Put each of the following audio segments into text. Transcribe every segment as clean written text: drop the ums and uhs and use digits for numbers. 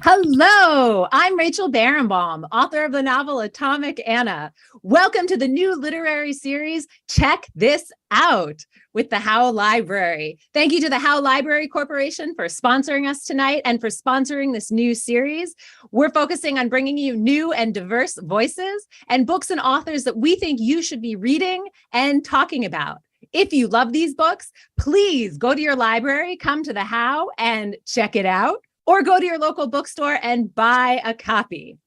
Hello, I'm Rachel Barenbaum, author of the novel Atomic Anna. Welcome to the new literary series, Check This Out, with the Howe Library. Thank you to the Howe Library Corporation for sponsoring us tonight and for sponsoring this new series. We're focusing on bringing you new and diverse voices and books and authors that we think you should be reading and talking about. If you love these books, please go to your library, come to the Howe and check it out, or go to your local bookstore and buy a copy.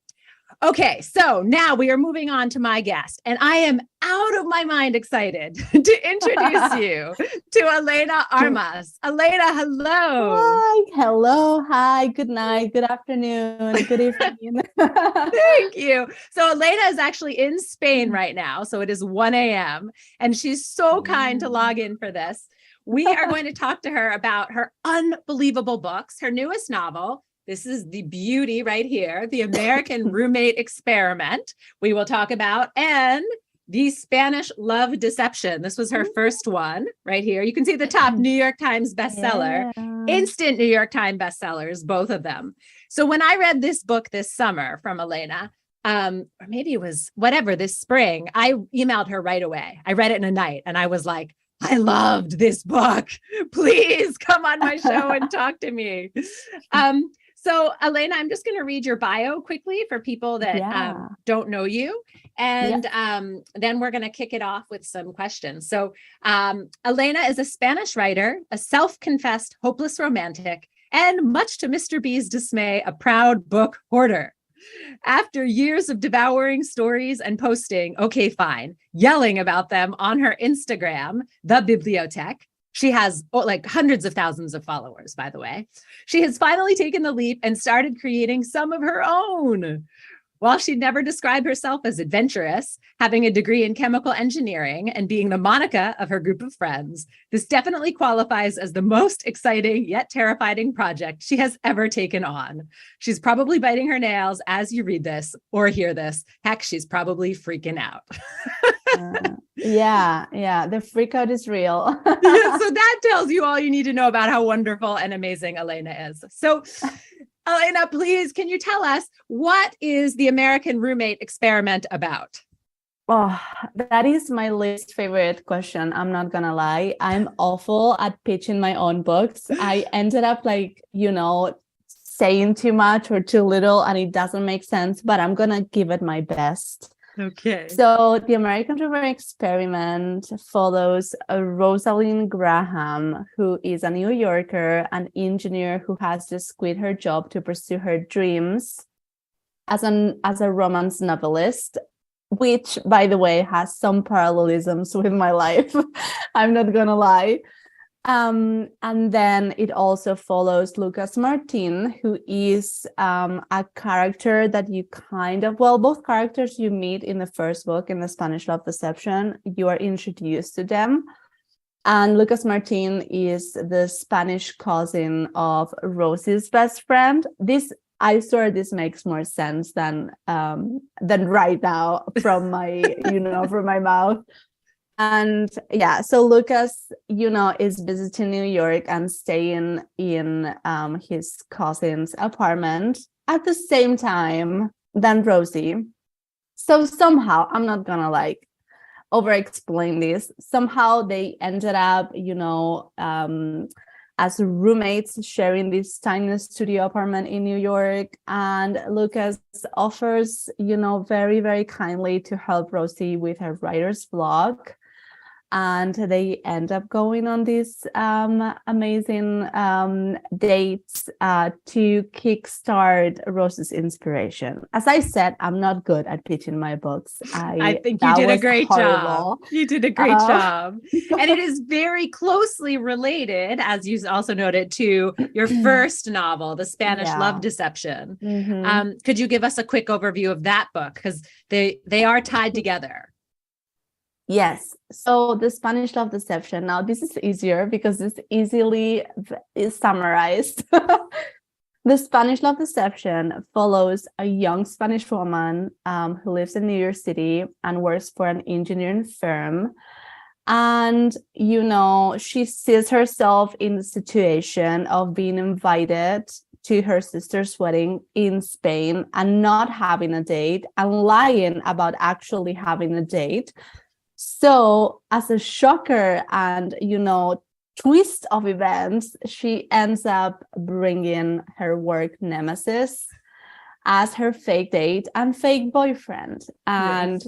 Okay, so now we are moving on to my guest, and I am out of my mind excited to introduce you to Elena Armas. Elena, hello. Hi, hello, hi, good night, good afternoon, good evening. Thank you. So Elena is actually in Spain right now, so it is 1 a.m., and she's so kind to log in for this. We are going to talk to her about her unbelievable books, her newest novel. This is the beauty right here, The American Roommate Experiment, we will talk about, and The Spanish Love Deception. This was her first one right here. You can see the top New York Times bestseller, instant New York Times bestsellers, both of them. So when I read this book this summer from Elena, or maybe it was whatever, this spring, I emailed her right away. I read it in a night and I was like, I loved this book. Please come on my show and talk to me. So Elena, I'm just going to read your bio quickly for people that don't know you. And then we're going to kick it off with some questions. So Elena is a Spanish writer, a self-confessed hopeless romantic, and much to Mr. B's dismay, a proud book hoarder. After years of devouring stories and posting, yelling about them on her Instagram, The Bibliothèque. She has like hundreds of thousands of followers, by the way. She has finally taken the leap and started creating some of her own. While she'd never described herself as adventurous, having a degree in chemical engineering and being the Monica of her group of friends, this definitely qualifies as the most exciting yet terrifying project she has ever taken on. She's probably biting her nails as you read this or hear this. Heck, she's probably freaking out. The freak out is real. So that tells you all you need to know about how wonderful and amazing Elena is. So Elena, please, can you tell us what is the American Roommate Experiment about? Oh, that is my least favorite question. I'm not gonna lie. I'm awful at pitching my own books. I ended up saying too much or too little and it doesn't make sense, but I'm gonna give it my best. Okay. So the American Roommate Experiment follows Rosalind Graham, who is a New Yorker, an engineer who has just quit her job to pursue her dreams as a romance novelist, which, by the way, has some parallelisms with my life. I'm not gonna lie. And then it also follows Lucas Martin, who is a character that you both characters you meet in the first book, in The Spanish Love Deception, you are introduced to them. And Lucas Martin is the Spanish cousin of Rosie's best friend. I swear this makes more sense than right now from my, from my mouth. And so Lucas, is visiting New York and staying in his cousin's apartment at the same time than Rosie. So somehow, I'm not gonna over-explain this. Somehow they ended up, as roommates sharing this tiny studio apartment in New York. And Lucas offers, very, very kindly to help Rosie with her writer's block. And they end up going on these amazing dates to kickstart Rose's inspiration. As I said, I'm not good at pitching my books. I think you did a great job. You did a great job. And it is very closely related, as you also noted, to your first novel, The Spanish Love Deception. Mm-hmm. Could you give us a quick overview of that book? Because they are tied together. Yes. So The Spanish Love Deception. Now, this is easier because this easily is summarized. The Spanish Love Deception follows a young Spanish woman who lives in New York City and works for an engineering firm. And, she sees herself in the situation of being invited to her sister's wedding in Spain and not having a date and lying about actually having a date. So as a shocker and, twist of events, she ends up bringing her work nemesis as her fake date and fake boyfriend. And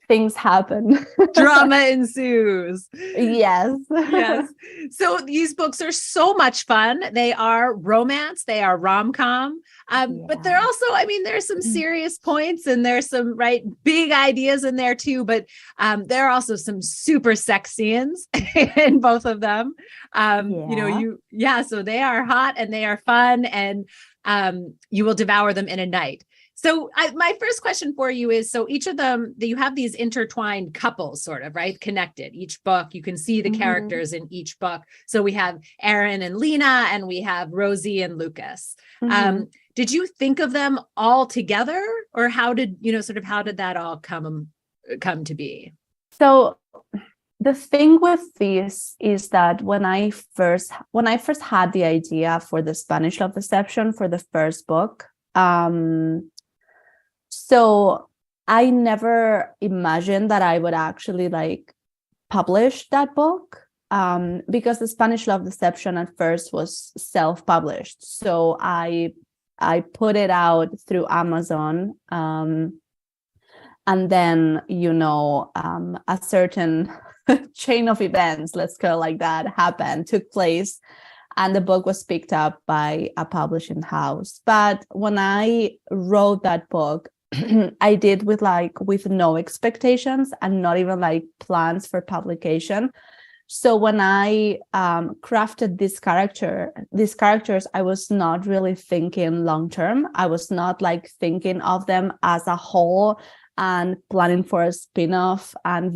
things happen. Drama ensues. Yes. Yes. So these books are so much fun. They are romance, they are rom-com. But they're also, there's some serious points and there's some big ideas in there too. But there are also some super sex scenes in both of them. So they are hot and they are fun, and you will devour them in a night. So my first question for you is, so each of them, you have these intertwined couples sort of, right? Connected. Each book, you can see the characters in each book. So we have Aaron and Lena, and we have Rosie and Lucas. Did you think of them all together, or how did that all come to be? So the thing with this is that when I first had the idea for the Spanish Love Deception for the first book, so I never imagined that I would actually publish that book, because the Spanish Love Deception at first was self-published. So I put it out through Amazon, and then a certain chain of events, let's call it like that, took place, and the book was picked up by a publishing house. But when I wrote that book, I did with no expectations and not even plans for publication. So when I crafted these characters, I was not really thinking long term. I was not thinking of them as a whole and planning for a spin-off and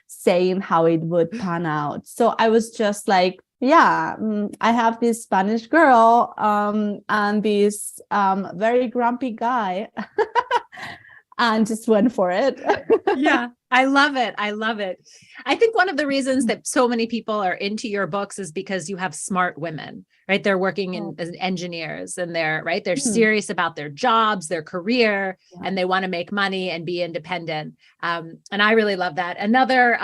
saying how it would pan out. So I was just I have this Spanish girl and this very grumpy guy and just went for it. Yeah, I love it. I think one of the reasons that so many people are into your books is because you have smart women, right? They're working as engineers, and they're serious about their jobs, their career, and they want to make money and be independent. And I really love that. Another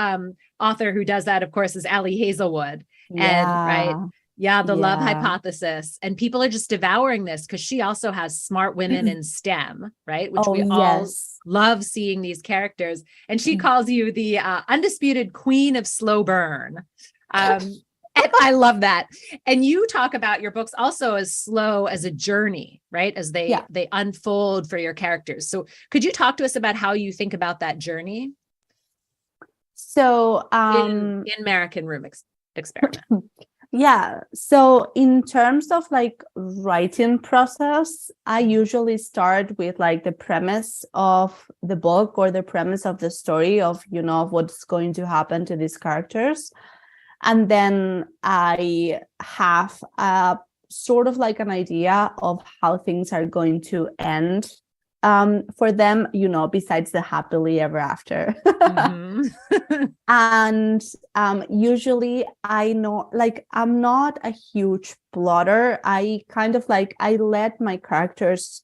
author who does that, of course, is Ali Hazelwood. The love hypothesis, and people are just devouring this because she also has smart women in STEM, right? Which all love seeing these characters. And she calls you the undisputed queen of slow burn. And I love that. And you talk about your books also as slow as a journey, right? As they unfold for your characters. So could you talk to us about how you think about that journey? So in American Room Experiment. Yeah. So in terms of writing process, I usually start with the premise of the book or the premise of the story of what's going to happen to these characters. And then I have a sort of an idea of how things are going to end for them, besides the happily ever after. And usually I know, I'm not a huge plotter. I kind of I let my characters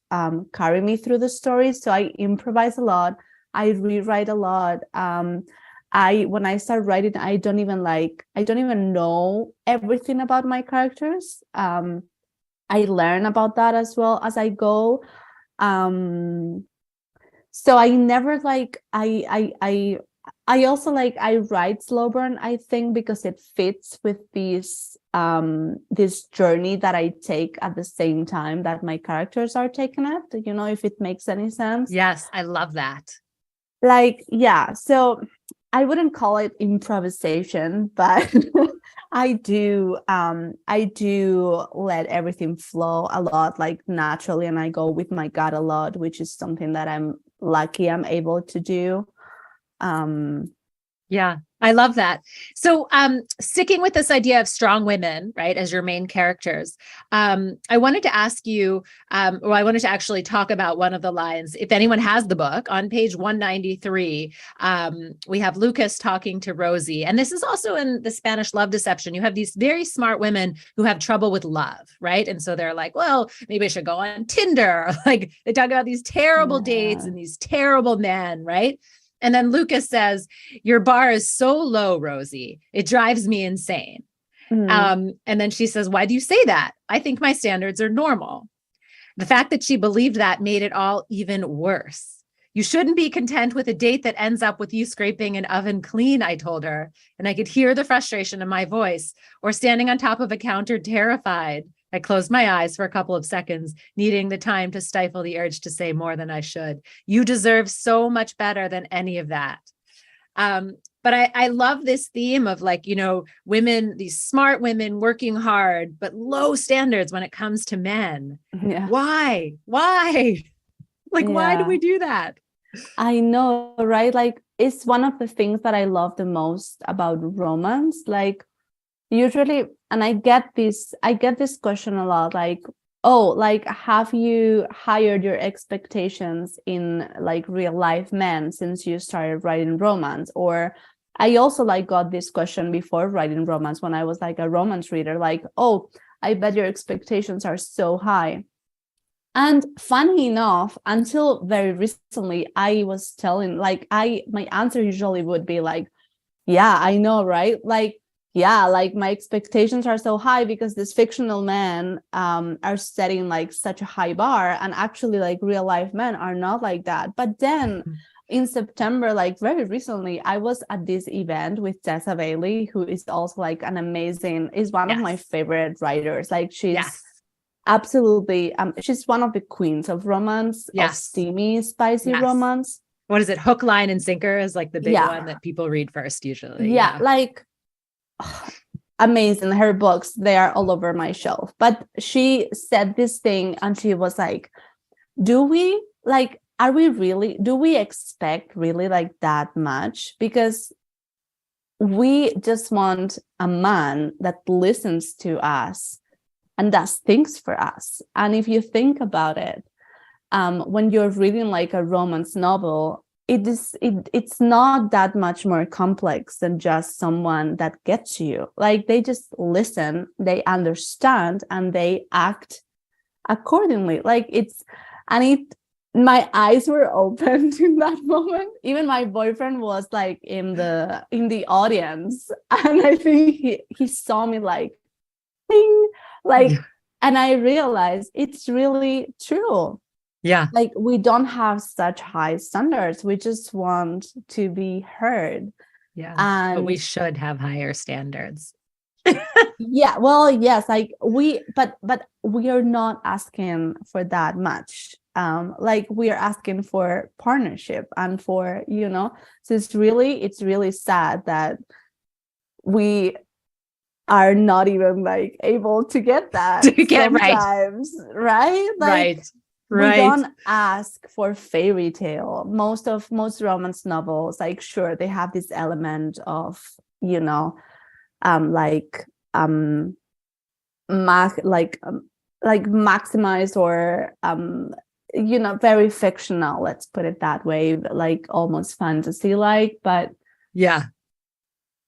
carry me through the story. So I improvise a lot. I rewrite a lot. When I start writing, I don't even know everything about my characters. I learn about that as well as I go. So I never I also I write slow burn, I think, because it fits with this journey that I take at the same time that my characters are taking it, if it makes any sense. Yes, I love that. So I wouldn't call it improvisation, but I do let everything flow a lot, naturally, and I go with my gut a lot, which is something that I'm lucky I'm able to do. Yeah, I love that. So sticking with this idea of strong women, right, as your main characters, I wanted to ask you, or I wanted to actually talk about one of the lines. If anyone has the book, on page 193, we have Lucas talking to Rosie. And this is also in the Spanish Love Deception. You have these very smart women who have trouble with love, right? And so they're like, well, maybe I should go on Tinder. Like they talk about these terrible dates and these terrible men, right? And then Lucas says, your bar is so low, Rosie. It drives me insane. And then she says, why do you say that? I think my standards are normal. The fact that she believed that made it all even worse. You shouldn't be content with a date that ends up with you scraping an oven clean, I told her. And I could hear the frustration in my voice, or standing on top of a counter terrified. I closed my eyes for a couple of seconds, needing the time to stifle the urge to say more than I should. You deserve so much better than any of that. But I love this theme of like, you know, women, these smart women working hard, but low standards when it comes to men. Yeah. Why? Like, why do we do that? I know, right? Like, it's one of the things that I love the most about romance. Like, usually, and I get this question a lot, like, oh, like, have you hired your expectations in like real life men since you started writing romance? Or I also like got this question before writing romance when I was like a romance reader, like, oh, I bet your expectations are so high. And funny enough, until very recently, I was telling, like, my answer usually would be like, yeah, I know, right? Like, yeah, like my expectations are so high because these fictional men are setting like such a high bar, and actually like real life men are not like that. But then in September, like very recently, I was at this event with Tessa Bailey, who is also like an amazing, is one of my favorite writers. Like she's absolutely, she's one of the queens of romance, of steamy, spicy romance. What is it? Hook, line, and sinker is like the big one that people read first usually. Yeah, like amazing. Her books, they are all over my shelf. But she said this thing and she was like, do we expect really like that much? Because we just want a man that listens to us and does things for us. And if you think about it, when you're reading like a romance novel, it's not that much more complex than just someone that gets you. Like they just listen, they understand, and they act accordingly. Like my eyes were opened in that moment. Even my boyfriend was like in the audience, and I think he saw me like, ding, like, and I realized it's really true. Yeah. Like we don't have such high standards. We just want to be heard. Yeah. But we should have higher standards. Yeah. Well, yes, like but we are not asking for that much. Like we are asking for partnership and for, you know, so it's really sad that we are not even like able to get that sometimes, right? Like, right. We don't ask for fairy tale. Most romance novels, like, sure, they have this element of, you know, maximized or you know, very fictional, let's put it that way, like almost fantasy like. But yeah,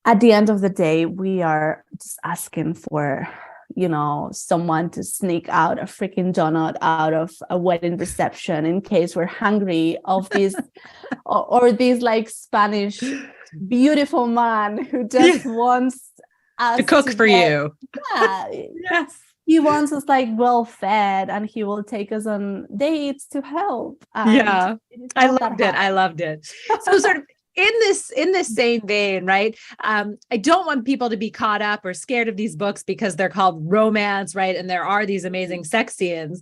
at the end of the day, we are just asking for, you know, someone to sneak out a freaking donut out of a wedding reception in case we're hungry, of this or this like Spanish beautiful man who just wants us to cook for you. Yeah. Yes. He wants us like well fed, and he will take us on dates to help. Yeah. I loved it. So sort of in this same vein, right? I don't want people to be caught up or scared of these books because they're called romance, right? And there are these amazing sex scenes,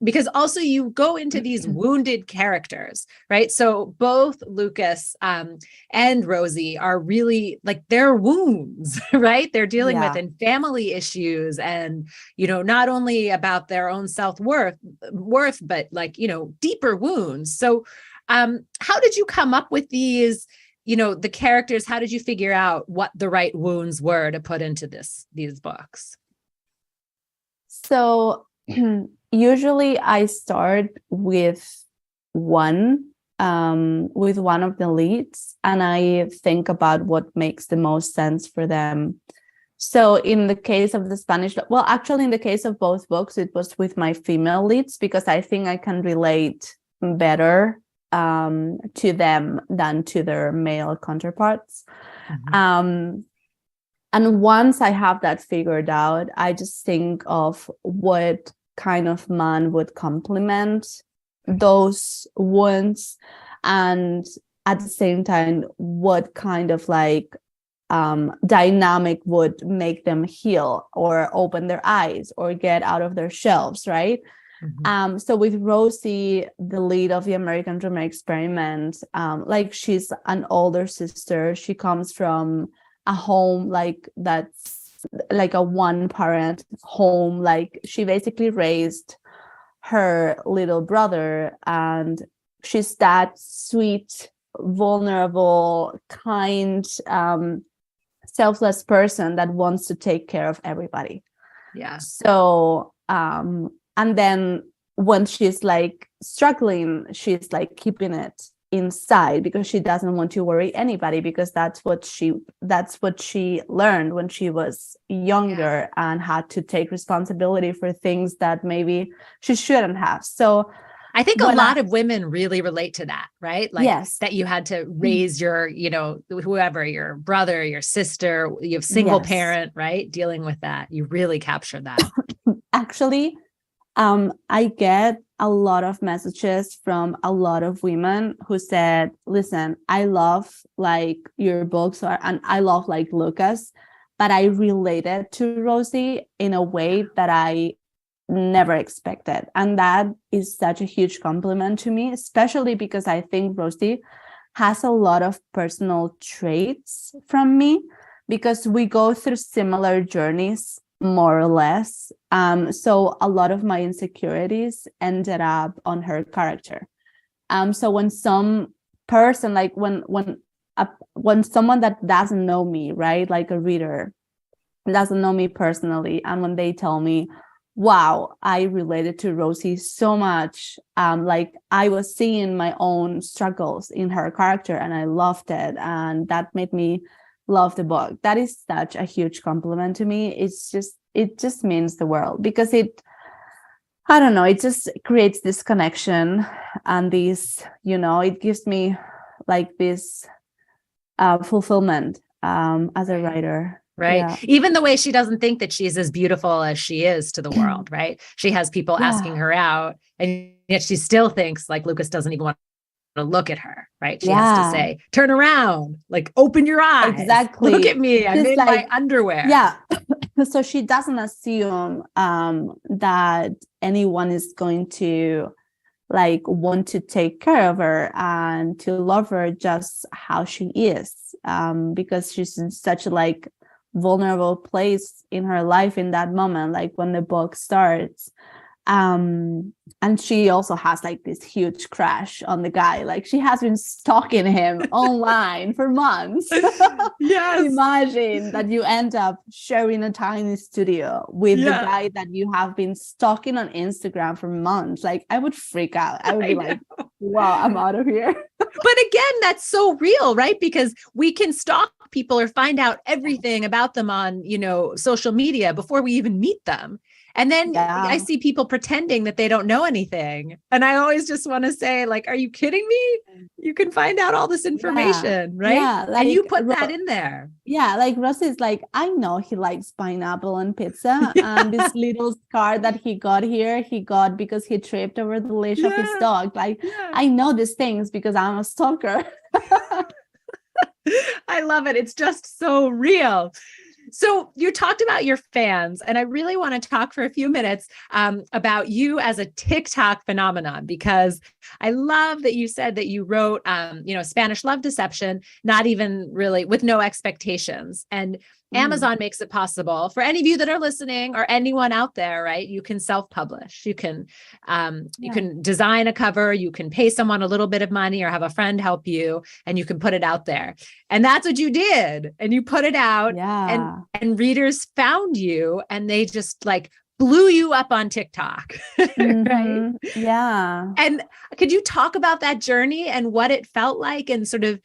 because also you go into these wounded characters, right? So both Lucas and Rosie are really like their wounds, right? They're dealing with and family issues, and you know, not only about their own self-worth, but like, you know, deeper wounds. So how did you come up with these, the characters, how did you figure out what the right wounds were to put into these books? So usually I start with one of the leads, and I think about what makes the most sense for them. So in the case of the Spanish, well, actually in the case of both books, it was with my female leads, because I think I can relate better to them than to their male counterparts. And once I have that figured out, I just think of what kind of man would complement those wounds, and at the same time, what kind of dynamic would make them heal or open their eyes or get out of their shelves, right? So with Rosie, the lead of the American Dream Experiment, she's an older sister. She comes from a home that's like a one-parent home. She basically raised her little brother, and she's that sweet, vulnerable, kind, selfless person that wants to take care of everybody. Yeah. So and then when she's struggling, she's keeping it inside because she doesn't want to worry anybody, because that's what she learned when she was younger and had to take responsibility for things that maybe she shouldn't have. So I think a lot of women really relate to that, right? Yes. That you had to raise your, whoever, your brother, your sister, you have single parent, right? Dealing with that. You really captured that. Actually, I get a lot of messages from a lot of women who said, listen, I love your books and I love Lucas, but I related to Rosie in a way that I never expected. And that is such a huge compliment to me, especially because I think Rosie has a lot of personal traits from me, because we go through similar journeys, more or less. So a lot of my insecurities ended up on her character. So when some person, when someone that doesn't know me, right, like a reader doesn't know me personally, and when they tell me, wow, I related to Rosie so much, I was seeing my own struggles in her character and I loved it, and that made me love the book. That is such a huge compliment to me. It just means the world, because it just creates this connection, and this, it gives me this fulfillment as a writer. Right. Yeah. Even the way she doesn't think that she's as beautiful as she is to the world, right? She has people asking her out, and yet she still thinks Lucas doesn't even want to look at her, right? She has to say, turn around, open your eyes. Exactly. Look at me. I'm in my underwear. Yeah. So she doesn't assume that anyone is going to want to take care of her and to love her just how she is, because she's in such a vulnerable place in her life in that moment, when the book starts. And she also has this huge crush on the guy. She has been stalking him online for months. Yes. Imagine that you end up sharing a tiny studio with the guy that you have been stalking on Instagram for months. I would freak out. I would be wow, I'm out of here. But again, that's so real, right? Because we can stalk people or find out everything about them on, social media before we even meet them. And then I see people pretending that they don't know anything. And I always just want to say, are you kidding me? You can find out all this information, right? Yeah. And you put that in there. Yeah. Ross is I know he likes pineapple on pizza. And this little scar that he got here, he got because he tripped over the leash of his dog. I know these things because I'm a stalker. I love it. It's just so real. So you talked about your fans, and I really want to talk for a few minutes about you as a TickTock phenomenon, because I love that you said that you wrote, Spanish Love Deception, not even really with no expectations. And Amazon makes it possible for any of you that are listening or anyone out there, right? You can self-publish. You can design a cover, you can pay someone a little bit of money or have a friend help you, and you can put it out there. And that's what you did. And you put it out and readers found you and they just like blew you up on TikTok, right? Yeah. And could you talk about that journey and what it felt like and sort of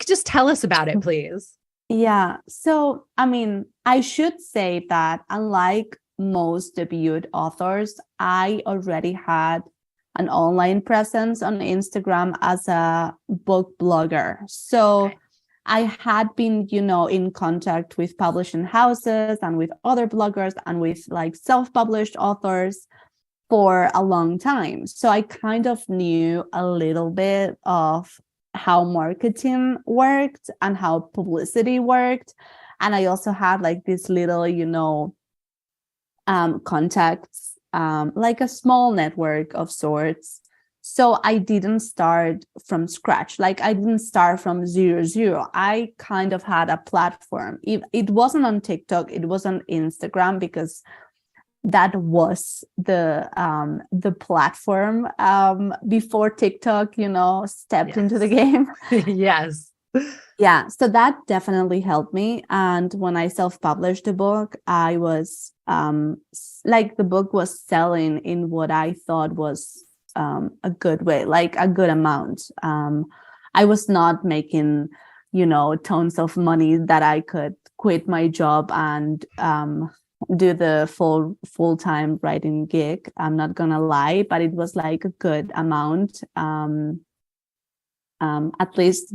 just tell us about it, please? Yeah. So, I mean, I should say that unlike most debuted authors, I already had an online presence on Instagram as a book blogger. So I had been, in contact with publishing houses and with other bloggers and with like self-published authors for a long time. So I kind of knew a little bit of how marketing worked and how publicity worked. And I also had like this little, contacts, like a small network of sorts. So I didn't start from scratch. Like I didn't start from 0. I kind of had a platform. It wasn't on TikTok, it was on Instagram because that was the platform before TikTok, stepped into the game. Yes. Yeah. So that definitely helped me. And when I self-published the book, I was the book was selling in what I thought was a good way, like a good amount. I was not making, tons of money that I could quit my job and do the full-time writing gig. I'm not gonna lie, but it was like a good amount, at least,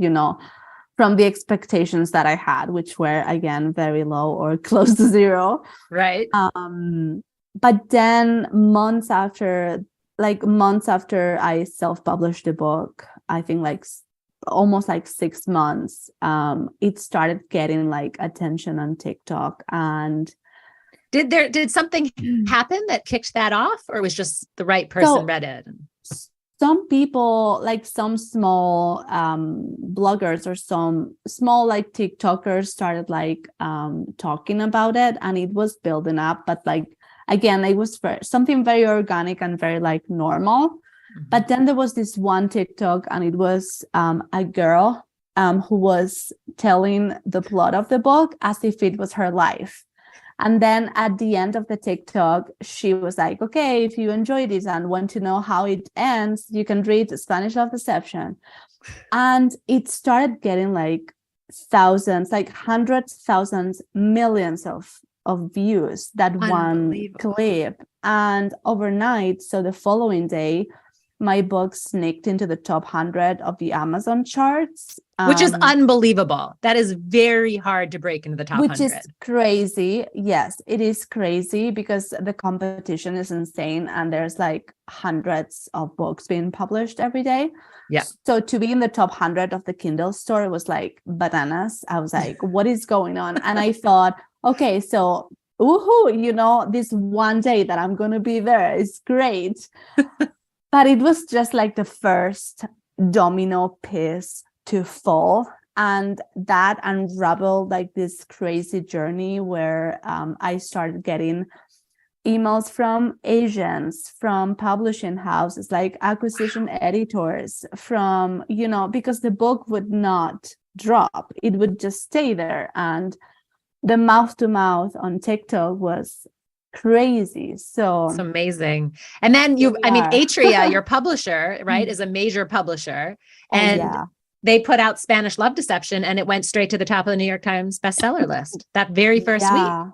from the expectations that I had, which were again very low or close to 0. Right. But then months after I self-published the book, I think like almost like 6 months, it started getting like attention on TikTok. And did something happen that kicked that off, or was just the right person read it? Some people, like some small bloggers or some small like TikTokers started like talking about it, and it was building up. But like, again, it was something very organic and very like normal. Mm-hmm. But then there was this one TikTok, and it was a girl who was telling the plot of the book as if it was her life. And then at the end of the TikTok, she was like, okay, if you enjoyed it and want to know how it ends, you can read Spanish Love Deception. And it started getting like thousands, like hundreds, thousands, millions of views, that one clip. And overnight, so the following day, my book sneaked into the top 100 of the Amazon charts. Which is unbelievable. That is very hard to break into the top 100. Which is crazy. Yes, it is crazy because the competition is insane and there's like hundreds of books being published every day. Yeah. So to be in the top 100 of the Kindle store was like bananas. I was like, what is going on? And I thought, okay, so woohoo, this one day that I'm going to be there is great. But it was just like the first domino piece to fall, and that unraveled like this crazy journey where I started getting emails from agents, from publishing houses, like acquisition editors, from because the book would not drop, it would just stay there, and the mouth to mouth on TikTok was crazy. So it's amazing. And then Atria, your publisher, right, is a major publisher, and they put out Spanish Love Deception, and it went straight to the top of the New York Times bestseller list that very first week.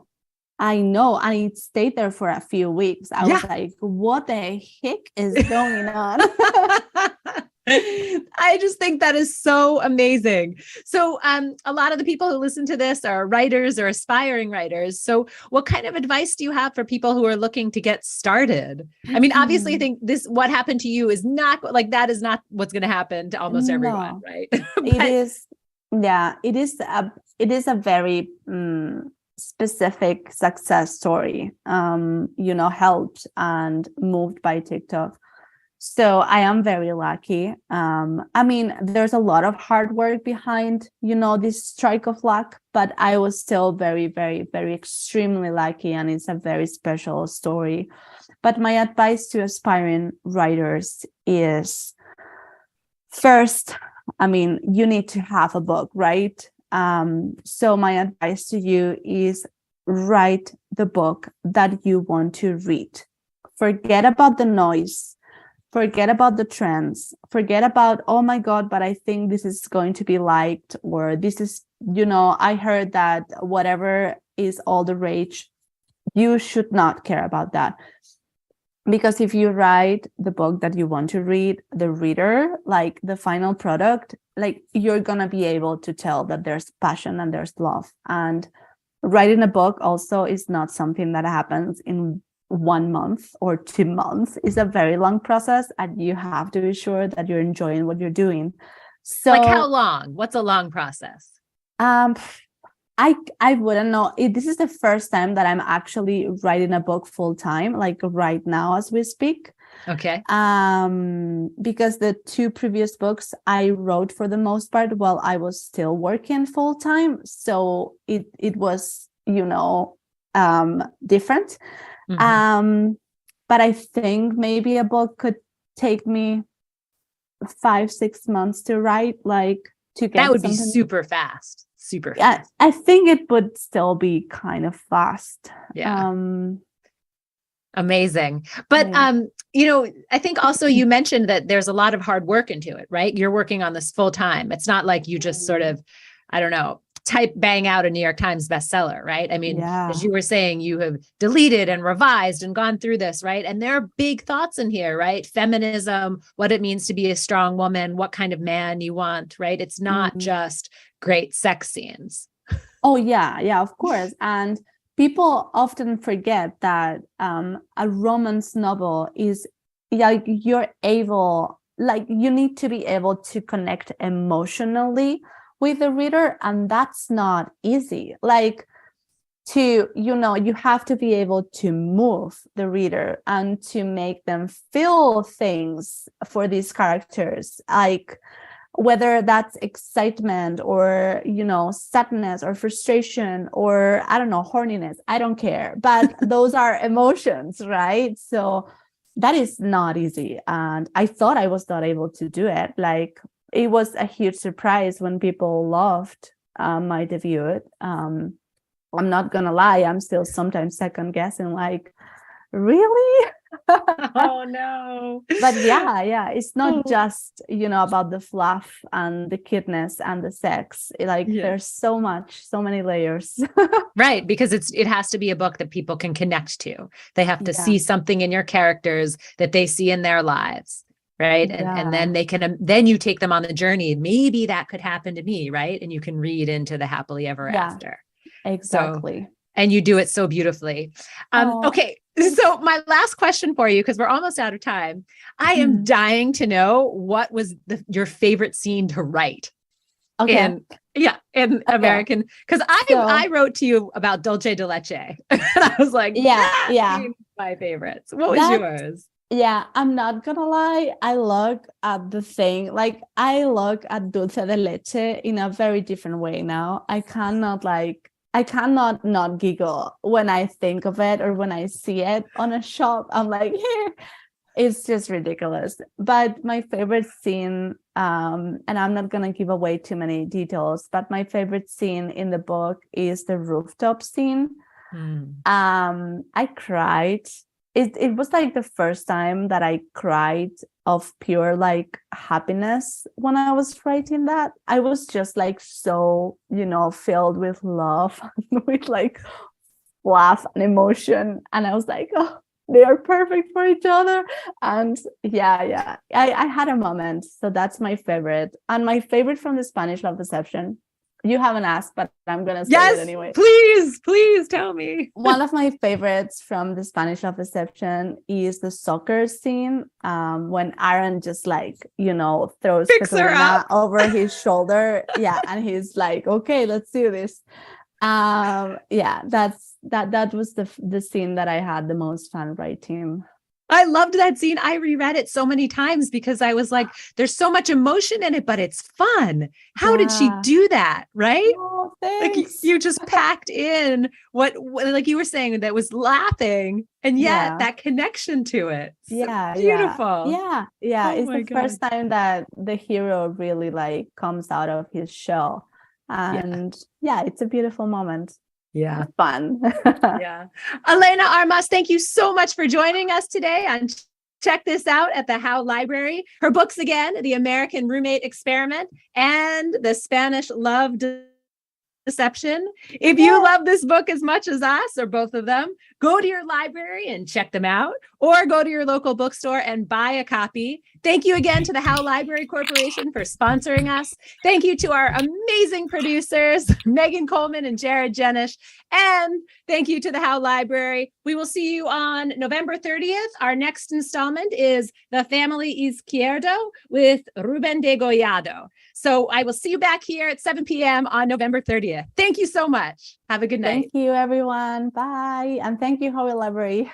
I know. And it stayed there for a few weeks. I was like, what the heck is going on? I just think that is so amazing. So a lot of the people who listen to this are writers or aspiring writers. So what kind of advice do you have for people who are looking to get started? I mean, obviously, I think what happened to you is not like, that is not what's going to happen to almost everyone, right? It is a very specific success story, helped and moved by TikTok. So I am very lucky. I mean, there's a lot of hard work behind, this strike of luck, but I was still very, very, very extremely lucky, and it's a very special story. But my advice to aspiring writers is, first, I mean, you need to have a book, right? So my advice to you is write the book that you want to read. Forget about the noise. Forget about the trends. Forget about, oh my God, but I think this is going to be liked, or this is, I heard that whatever is all the rage. You should not care about that. Because if you write the book that you want to read, the reader, like the final product, like you're going to be able to tell that there's passion and there's love. And writing a book also is not something that happens in 1 month or 2 months. It's a very long process, and you have to be sure that you're enjoying what you're doing. So, like, how long? What's a long process? I wouldn't know. This is the first time that I'm actually writing a book full time, like right now as we speak. Okay. Because the 2 previous books I wrote for the most part while I was still working full time, so it was different. Mm-hmm. But I think maybe a book could take me 5-6 months to write, like to get that would be something. super fast. Super fast. Yeah, I think it would still be kind of fast. Yeah. Amazing. But I think also you mentioned that there's a lot of hard work into it, right? You're working on this full time. It's not like you just sort of, I don't know, bang out a New York Times bestseller, right? I mean, as you were saying, you have deleted and revised and gone through this, right? And there are big thoughts in here, right? Feminism, what it means to be a strong woman, what kind of man you want, right? It's not just great sex scenes. Oh, yeah, of course. And people often forget that a romance novel is, you're able, like, you need to be able to connect emotionally with the reader, and that's not easy. Like, you have to be able to move the reader and to make them feel things for these characters, like whether that's excitement or sadness or frustration or, I don't know, horniness, I don't care, but those are emotions, right? So that is not easy, and I thought I was not able to do it. Like, it was a huge surprise when people loved my debut. I'm not gonna lie, I'm still sometimes second guessing, like, really? Oh no. But yeah, it's not just about the fluff and the cuteness and the sex. There's so many layers. Right, because it has to be a book that people can connect to. They have to see something in your characters that they see in their lives, right? And then you take them on the journey. Maybe that could happen to me, right? And you can read into the happily ever after. Exactly. So, and you do it so beautifully. Okay, so my last question for you, because we're almost out of time. I am dying to know, what was your favorite scene to write? In American, because I wrote to you about Dulce de Leche, and I was like, my favorites. What was yours? Yeah, I'm not gonna lie, I look at the thing, like, I look at Dulce de Leche in a very different way now. I cannot not giggle when I think of it, or when I see it on a shop. I'm like, it's just ridiculous. But my favorite scene, and I'm not gonna give away too many details, but my favorite scene in the book is the rooftop scene. I cried. It was like the first time that I cried of pure, like, happiness when I was writing that. I was just like so, filled with love, with like laugh and emotion. And I was like, oh, they are perfect for each other. And I had a moment. So that's my favorite. And my favorite from the Spanish Love Deception, you haven't asked, but I'm gonna say it anyway. Please tell me. One of my favorites from the Spanish Love Deception is the soccer scene, when Aaron just throws Catalina over his shoulder. And he's like, okay, let's do this. That was the scene that I had the most fun writing. I loved that scene. I reread it so many times because I was like, there's so much emotion in it, but it's fun. How did she Yeah. do that? Right? Oh, Like thanks. you just packed in what, like you were saying, that was laughing and yet Yeah. that connection to it. So Yeah, beautiful. yeah. Oh It's my the God. first time that the hero really like comes out of his shell. Yeah. And yeah, it's a beautiful moment. Yeah. It's fun. Yeah. Elena Armas, thank you so much for joining us today on Check This Out at the Howe Library. Her books again, The American Roommate Experiment and The Spanish Love Deception. If you love this book as much as us, or both of them, go to your library and check them out, or go to your local bookstore and buy a copy. Thank you again to the Howe Library Corporation for sponsoring us. Thank you to our amazing producers, Megan Coleman and Jared Jenish. And thank you to the Howe Library. We will see you on November 30th. Our next installment is The Family Izquierdo with Ruben Degollado. So I will see you back here at 7 p.m. on November 30th. Thank you so much. Have a good night. Thank you, everyone. Bye. And thank you, Howe Library.